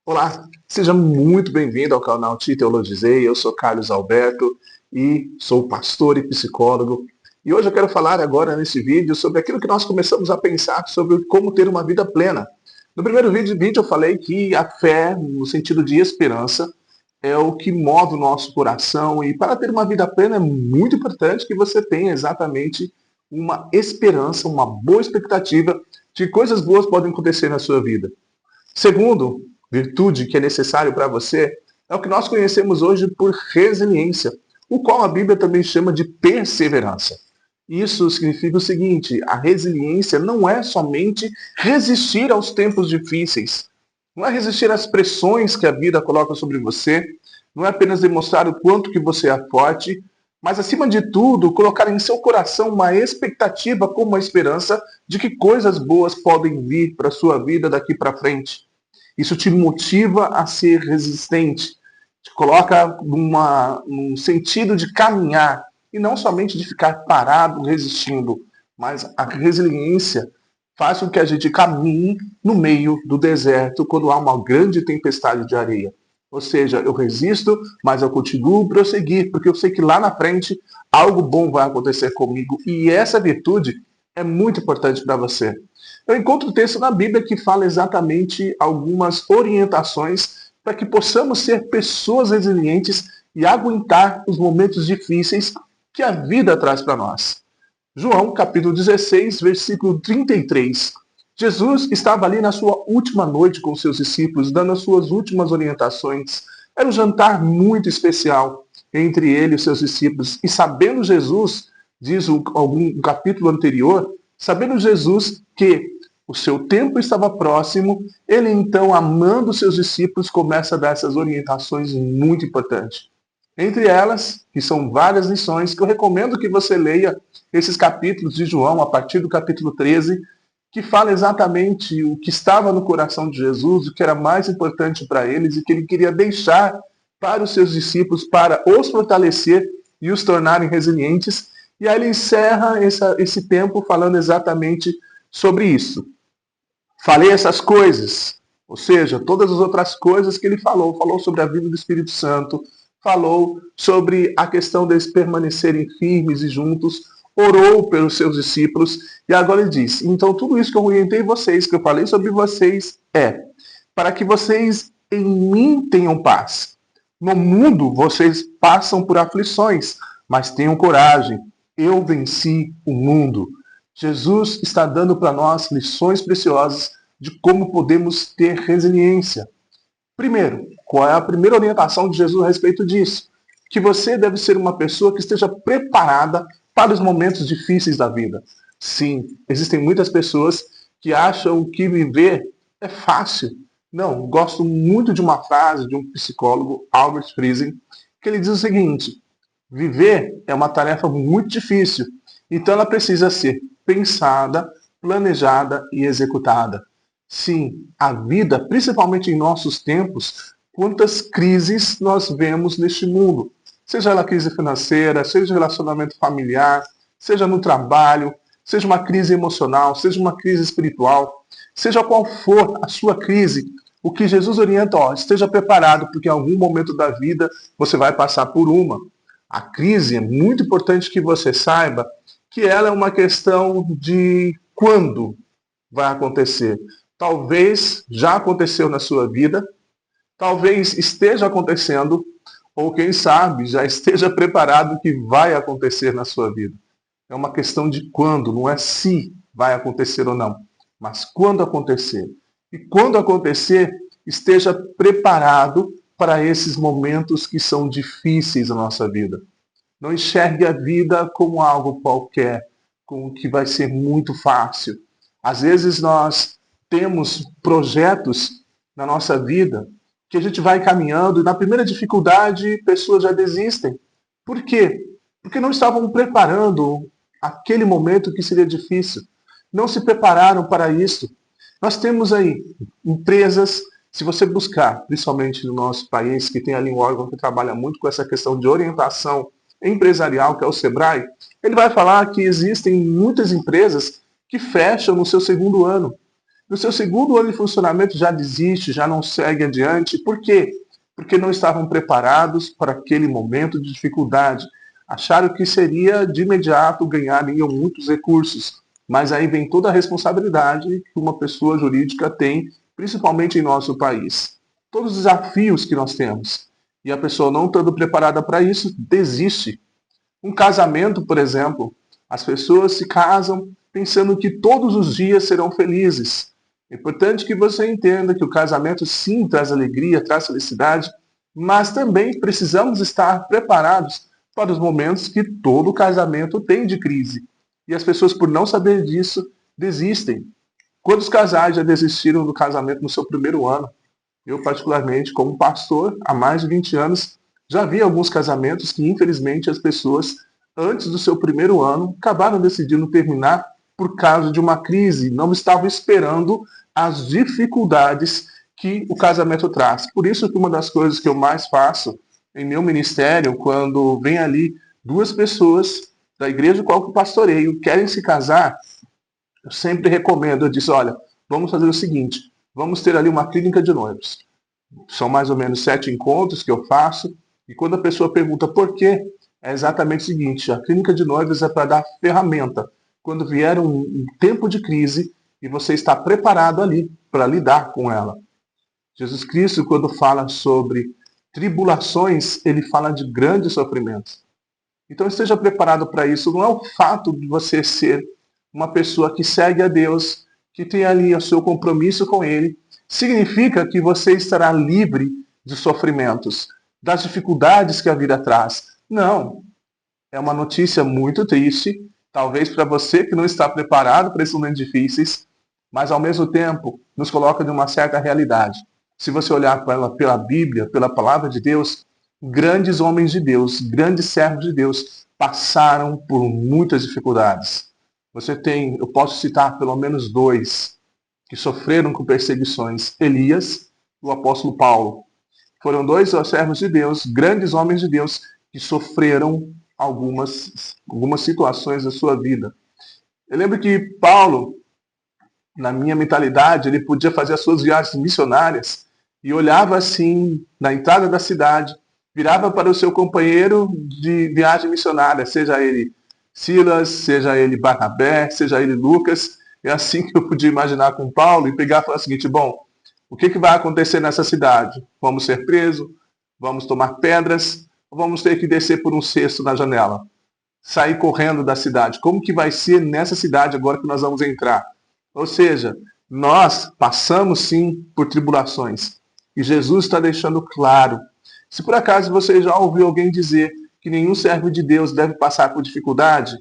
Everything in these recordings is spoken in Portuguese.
Olá, seja muito bem-vindo ao canal Te Teologizei. Eu sou Carlos Alberto e sou pastor e psicólogo. E hoje eu quero falar agora nesse vídeo sobre aquilo que nós começamos a pensar sobre como ter uma vida plena. No primeiro vídeo eu falei que a fé, no sentido de esperança, é o que move o nosso coração e para ter uma vida plena é muito importante que você tenha exatamente uma esperança, uma boa expectativa de que coisas boas podem acontecer na sua vida. Segundo, virtude que é necessário para você é o que nós conhecemos hoje por resiliência, o qual a Bíblia também chama de perseverança. Isso significa o seguinte: a resiliência não é somente resistir aos tempos difíceis, não é resistir às pressões que a vida coloca sobre você, não é apenas demonstrar o quanto que você é forte, mas acima de tudo, colocar em seu coração uma expectativa com uma esperança de que coisas boas podem vir para a sua vida daqui para frente. Isso te motiva a ser resistente, te coloca num sentido de caminhar e não somente de ficar parado resistindo, mas a resiliência faz com que a gente caminhe no meio do deserto quando há uma grande tempestade de areia. Ou seja, eu resisto, mas eu continuo a prosseguir, porque eu sei que lá na frente algo bom vai acontecer comigo e essa virtude é muito importante para você. Eu encontro um texto na Bíblia que fala exatamente algumas orientações para que possamos ser pessoas resilientes e aguentar os momentos difíceis que a vida traz para nós. João, capítulo 16, versículo 33. Jesus estava ali na sua última noite com seus discípulos, dando as suas últimas orientações. Era um jantar muito especial entre ele e os seus discípulos. E sabendo Jesus, diz algum capítulo anterior, sabendo Jesus que o seu tempo estava próximo, ele então, amando os seus discípulos, começa a dar essas orientações muito importantes. Entre elas, que são várias lições, que eu recomendo que você leia esses capítulos de João, a partir do capítulo 13, que fala exatamente o que estava no coração de Jesus, o que era mais importante para eles e que ele queria deixar para os seus discípulos, para os fortalecer e os tornarem resilientes. E aí ele encerra esse tempo falando exatamente sobre isso. Falei essas coisas, ou seja, todas as outras coisas que ele falou sobre a vida do Espírito Santo, falou sobre a questão deles permanecerem firmes e juntos, orou pelos seus discípulos, e agora ele diz: então tudo isso que eu orientei vocês, que eu falei sobre vocês, é para que vocês em mim tenham paz. No mundo vocês passam por aflições, mas tenham coragem, eu venci o mundo. Jesus está dando para nós lições preciosas de como podemos ter resiliência. Primeiro, qual é a primeira orientação de Jesus a respeito disso? Que você deve ser uma pessoa que esteja preparada para os momentos difíceis da vida. Sim, existem muitas pessoas que acham que viver é fácil. Não, gosto muito de uma frase de um psicólogo, Albert Friesen, que ele diz o seguinte: viver é uma tarefa muito difícil, então ela precisa ser pensada, planejada e executada. Sim, a vida, principalmente em nossos tempos, quantas crises nós vemos neste mundo. Seja ela crise financeira, seja relacionamento familiar, seja no trabalho, seja uma crise emocional, seja uma crise espiritual, seja qual for a sua crise, o que Jesus orienta, esteja preparado, porque em algum momento da vida você vai passar por uma. A crise é muito importante que você saiba que ela é uma questão de quando vai acontecer. Talvez já aconteceu na sua vida, talvez esteja acontecendo, ou quem sabe já esteja preparado que vai acontecer na sua vida. É uma questão de quando, não é se vai acontecer ou não, mas quando acontecer. E quando acontecer, esteja preparado para esses momentos que são difíceis na nossa vida. Não enxergue a vida como algo qualquer, como que vai ser muito fácil. Às vezes nós temos projetos na nossa vida que a gente vai caminhando e na primeira dificuldade pessoas já desistem. Por quê? Porque não estavam preparando aquele momento que seria difícil. Não se prepararam para isso. Nós temos aí empresas, se você buscar, principalmente no nosso país, que tem ali um órgão que trabalha muito com essa questão de orientação empresarial, que é o Sebrae, ele vai falar que existem muitas empresas que fecham no seu segundo ano. No seu segundo ano de funcionamento já desiste, já não segue adiante. Por quê? Porque não estavam preparados para aquele momento de dificuldade. Acharam que seria de imediato ganhariam muitos recursos. Mas aí vem toda a responsabilidade que uma pessoa jurídica tem, principalmente em nosso país. Todos os desafios que nós temos. E a pessoa não estando preparada para isso, desiste. Um casamento, por exemplo, as pessoas se casam pensando que todos os dias serão felizes. É importante que você entenda que o casamento sim traz alegria, traz felicidade, mas também precisamos estar preparados para os momentos que todo casamento tem de crise. E as pessoas, por não saber disso, desistem. Quantos casais já desistiram do casamento no seu primeiro ano? Eu, particularmente, como pastor, há mais de 20 anos, já vi alguns casamentos que, infelizmente, as pessoas, antes do seu primeiro ano, acabaram decidindo terminar por causa de uma crise. Não estavam esperando as dificuldades que o casamento traz. Por isso que uma das coisas que eu mais faço em meu ministério, quando vem ali duas pessoas da igreja qual que eu pastoreio, querem se casar, eu sempre recomendo, eu disse, olha, vamos fazer o seguinte, vamos ter ali uma clínica de noivos. São mais ou menos 7 encontros que eu faço, e quando a pessoa pergunta por quê, é exatamente o seguinte, a clínica de noivos é para dar ferramenta. Quando vier um tempo de crise, e você está preparado ali para lidar com ela. Jesus Cristo, quando fala sobre tribulações, ele fala de grandes sofrimentos. Então esteja preparado para isso. Não é o fato de você ser uma pessoa que segue a Deus, que tem ali o seu compromisso com Ele, significa que você estará livre de sofrimentos, das dificuldades que a vida traz. Não. É uma notícia muito triste, talvez para você que não está preparado para esses momentos difíceis, mas ao mesmo tempo nos coloca de uma certa realidade. Se você olhar pela Bíblia, pela palavra de Deus, grandes homens de Deus, grandes servos de Deus passaram por muitas dificuldades. Você tem, eu posso citar pelo menos dois que sofreram com perseguições: Elias e o apóstolo Paulo. Foram dois servos de Deus, grandes homens de Deus, que sofreram algumas situações da sua vida. Eu lembro que Paulo, na minha mentalidade, ele podia fazer as suas viagens missionárias e olhava assim, na entrada da cidade, virava para o seu companheiro de viagem missionária, seja ele Silas, seja ele Barnabé, seja ele Lucas. É assim que eu podia imaginar com Paulo e pegar e falar o seguinte: bom, o que vai acontecer nessa cidade? Vamos ser presos? Vamos tomar pedras? Ou vamos ter que descer por um cesto na janela? Sair correndo da cidade? Como que vai ser nessa cidade agora que nós vamos entrar? Ou seja, nós passamos sim por tribulações. E Jesus está deixando claro. Se por acaso você já ouviu alguém dizer que nenhum servo de Deus deve passar por dificuldade,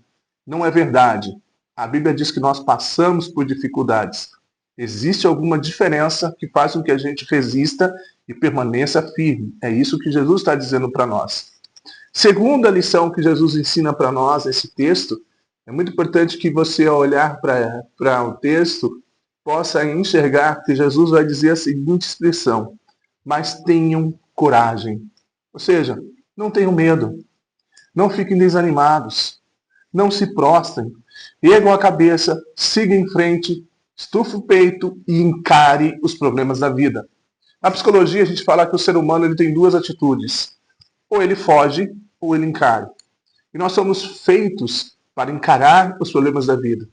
não é verdade. A Bíblia diz que nós passamos por dificuldades. Existe alguma diferença que faz com que a gente resista e permaneça firme. É isso que Jesus está dizendo para nós. Segunda lição que Jesus ensina para nós nesse texto, é muito importante que você, ao olhar para o texto, possa enxergar que Jesus vai dizer a seguinte expressão: mas tenham coragem. Ou seja, não tenham medo, não fiquem desanimados, não se prostrem, ergam a cabeça, sigam em frente, estufe o peito e encare os problemas da vida. Na psicologia, a gente fala que o ser humano ele tem duas atitudes: ou ele foge, ou ele encara. E nós somos feitos para encarar os problemas da vida.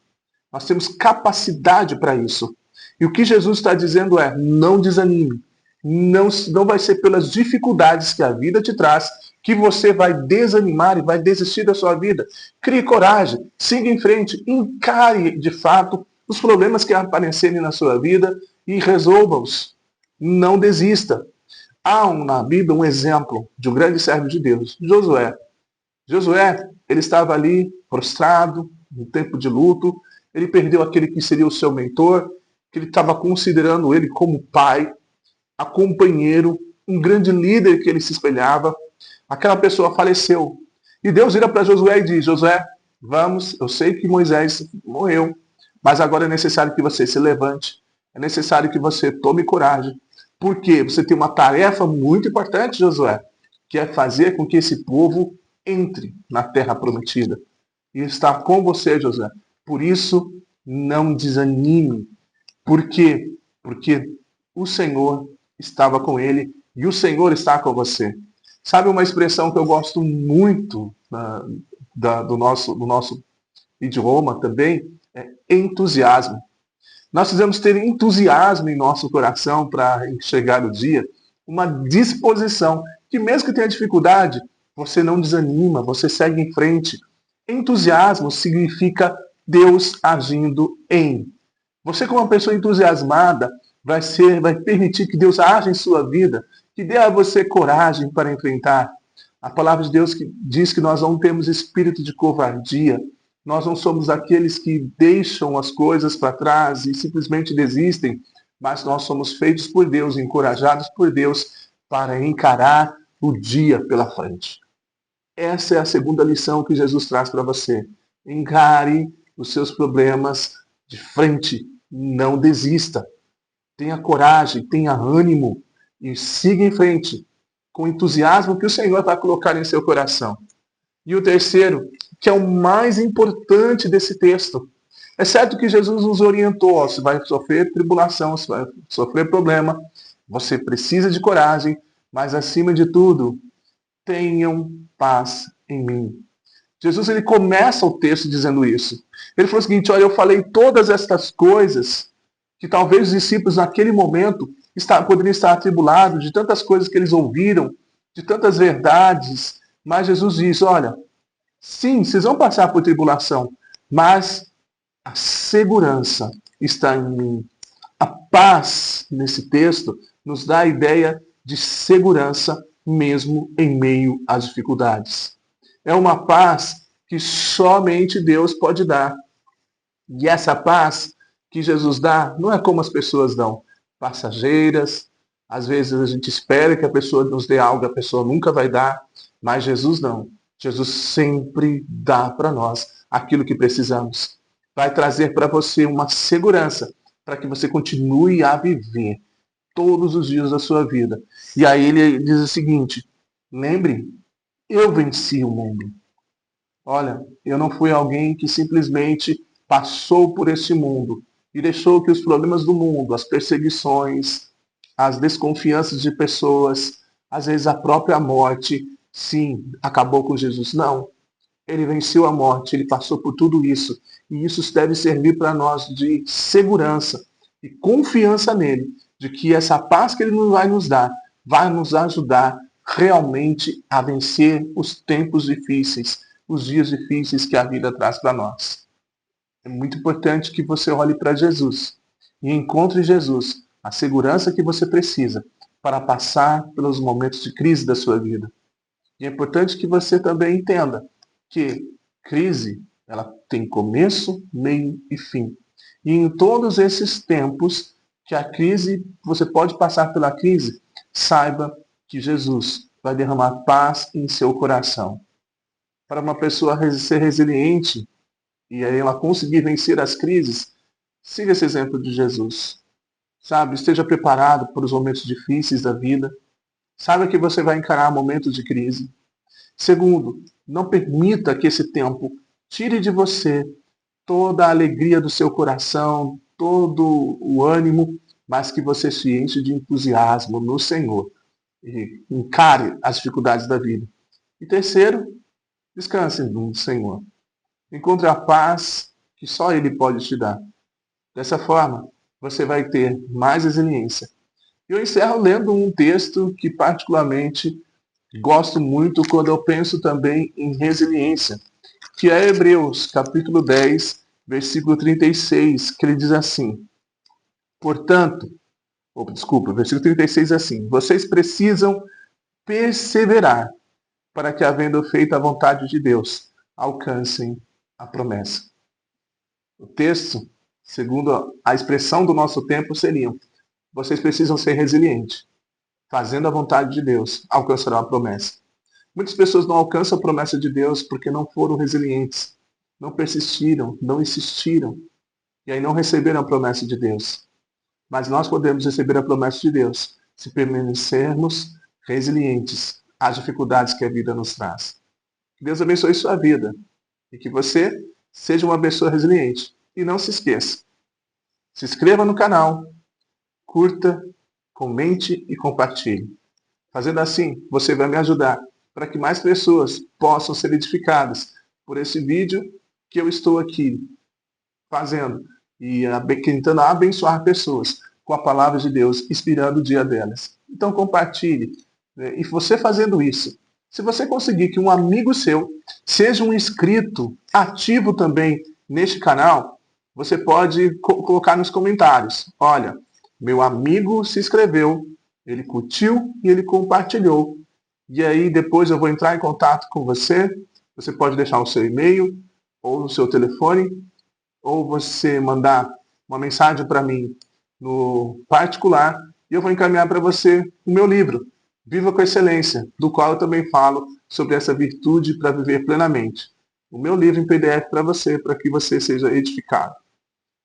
Nós temos capacidade para isso. E o que Jesus está dizendo é: não desanime. Não vai ser pelas dificuldades que a vida te traz que você vai desanimar e vai desistir da sua vida. Crie coragem, siga em frente, encare de fato os problemas que aparecerem na sua vida e resolva-os. Não desista. Há na Bíblia um exemplo de um grande servo de Deus, Josué. Josué, ele estava ali prostrado, no tempo de luto, ele perdeu aquele que seria o seu mentor, que ele estava considerando ele como pai, a companheiro, um grande líder que ele se espelhava. Aquela pessoa faleceu. E Deus vira para Josué e diz: Josué, vamos, eu sei que Moisés morreu, mas agora é necessário que você se levante, é necessário que você tome coragem, porque você tem uma tarefa muito importante, Josué, que é fazer com que esse povo entre na terra prometida. E está com você, Josué. Por isso, não desanime. Por quê? Porque o Senhor estava com ele e o Senhor está com você. Sabe uma expressão que eu gosto muito do nosso idioma também? É entusiasmo. Nós precisamos ter entusiasmo em nosso coração para enxergar o dia, uma disposição que mesmo que tenha dificuldade, você não desanima, você segue em frente. Entusiasmo significa Deus agindo em. Você, como uma pessoa entusiasmada, vai permitir que Deus haja em sua vida, que dê a você coragem para enfrentar. A palavra de Deus que diz que nós não temos espírito de covardia, nós não somos aqueles que deixam as coisas para trás e simplesmente desistem, mas nós somos feitos por Deus, encorajados por Deus para encarar o dia pela frente. Essa é a segunda lição que Jesus traz para você. Encare os seus problemas de frente, não desista. Tenha coragem, tenha ânimo e siga em frente com o entusiasmo que o Senhor vai colocar em seu coração. E o terceiro, que é o mais importante desse texto. É certo que Jesus nos orientou, ó, você vai sofrer tribulação, você vai sofrer problema, você precisa de coragem, mas acima de tudo, tenham paz em mim. Jesus ele começa o texto dizendo isso. Ele falou o seguinte: olha, eu falei todas estas coisas que talvez os discípulos naquele momento poderiam estar atribulados de tantas coisas que eles ouviram, de tantas verdades, mas Jesus diz: olha, sim, vocês vão passar por tribulação, mas a segurança está em mim. A paz, nesse texto, nos dá a ideia de segurança mesmo em meio às dificuldades. É uma paz que somente Deus pode dar. E essa paz que Jesus dá não é como as pessoas dão, passageiras. Às vezes a gente espera que a pessoa nos dê algo, a pessoa nunca vai dar, mas Jesus não. Jesus sempre dá para nós aquilo que precisamos. Vai trazer para você uma segurança para que você continue a viver todos os dias da sua vida. E aí ele diz o seguinte: lembre, eu venci o mundo. Olha, eu não fui alguém que simplesmente passou por esse mundo e deixou que os problemas do mundo, as perseguições, as desconfianças de pessoas, às vezes a própria morte, sim, acabou com Jesus. Não. Ele venceu a morte, ele passou por tudo isso. E isso deve servir para nós de segurança e confiança nele, de que essa paz que ele vai nos dar, vai nos ajudar realmente a vencer os tempos difíceis, os dias difíceis que a vida traz para nós. É muito importante que você olhe para Jesus e encontre em Jesus a segurança que você precisa para passar pelos momentos de crise da sua vida. E é importante que você também entenda que crise, ela tem começo, meio e fim. E em todos esses tempos que a crise, você pode passar pela crise, saiba que Jesus vai derramar paz em seu coração. Para uma pessoa ser resiliente e aí ela conseguir vencer as crises, siga esse exemplo de Jesus. Sabe, esteja preparado para os momentos difíceis da vida. Saiba que você vai encarar momentos de crise. Segundo, não permita que esse tempo tire de você toda a alegria do seu coração, todo o ânimo, mas que você se enche de entusiasmo no Senhor e encare as dificuldades da vida. E terceiro, descanse no Senhor. Encontre a paz que só Ele pode te dar. Dessa forma, você vai ter mais resiliência. Eu encerro lendo um texto que particularmente gosto muito quando eu penso também em resiliência, que é Hebreus, capítulo 10, versículo 36, que ele diz assim: portanto, versículo 36 é assim: vocês precisam perseverar para que, havendo feito a vontade de Deus, alcancem a promessa. O texto, segundo a expressão do nosso tempo, seria: vocês precisam ser resilientes. Fazendo a vontade de Deus, alcançarão a promessa. Muitas pessoas não alcançam a promessa de Deus porque não foram resilientes, não persistiram, não insistiram, e aí não receberam a promessa de Deus. Mas nós podemos receber a promessa de Deus se permanecermos resilientes às dificuldades que a vida nos traz. Que Deus abençoe sua vida e que você seja uma pessoa resiliente. E não se esqueça, se inscreva no canal, curta, comente e compartilhe. Fazendo assim, você vai me ajudar para que mais pessoas possam ser edificadas por esse vídeo que eu estou aqui fazendo e tentando abençoar pessoas com a palavra de Deus, inspirando o dia delas. Então compartilhe. Né? E você fazendo isso, se você conseguir que um amigo seu seja um inscrito ativo também neste canal, você pode colocar nos comentários. Olha, meu amigo se inscreveu, ele curtiu e ele compartilhou. E aí depois eu vou entrar em contato com você. Você pode deixar o seu e-mail ou o seu telefone, ou você mandar uma mensagem para mim no particular e eu vou encaminhar para você o meu livro, Viva com Excelência, do qual eu também falo sobre essa virtude para viver plenamente. O meu livro em PDF para você, para que você seja edificado.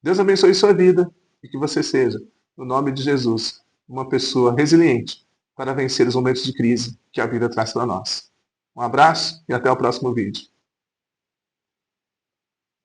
Deus abençoe sua vida e que você seja, no nome de Jesus, uma pessoa resiliente para vencer os momentos de crise que a vida traz para nós. Um abraço e até o próximo vídeo.